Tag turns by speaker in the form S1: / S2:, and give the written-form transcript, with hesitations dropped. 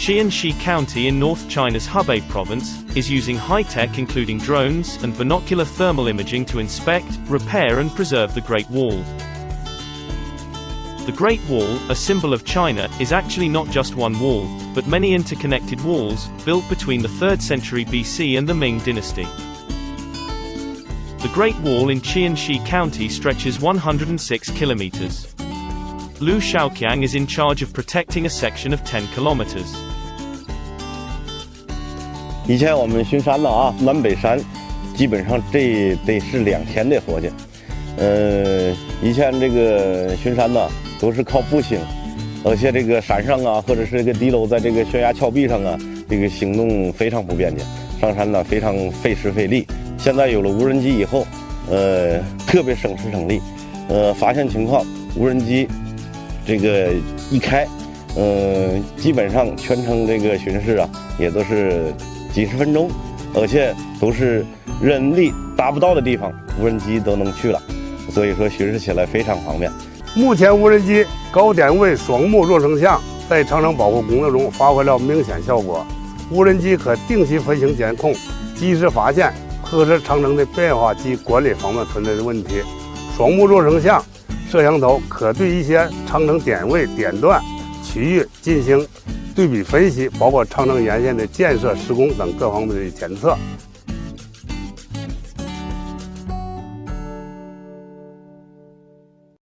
S1: Qianxi County in North China's Hebei province is using high-tech including drones and binocular thermal imaging to inspect, repair and preserve the Great Wall. The Great Wall, a symbol of China, is actually not just one wall, but many interconnected walls, built between the 3rd century BC and the Ming dynasty. The Great Wall in Qianxi County stretches 106 kilometers. Liu Shaoqiang is in charge of protecting a section of 10 kilometers.
S2: 以前我们巡山了啊，南北山，基本上这得是2天的活计。以前这个巡山呢，都是靠步行，而且这个山上啊，或者是这个地楼在这个悬崖峭壁上啊，这个行动非常不便捷，上山呢非常费时费力。现在有了无人机以后，特别省时省力。发现情况，无人机这个一开，基本上全程这个巡视啊，也都是几十分钟，而且都是人力达不到的地方，无人机都能去了，所以说巡视起来非常方便。
S3: 目前无人机高点位双目弱成像在长城保护工作中发挥了明显效果。无人机可定期飞行监控，及时发现核实长城的变化及管理方面存在的问题。双目弱成像摄像头可对一些长城点位、点段、区域进行对比分析，包括长城沿线的建设施工等各方面的检测。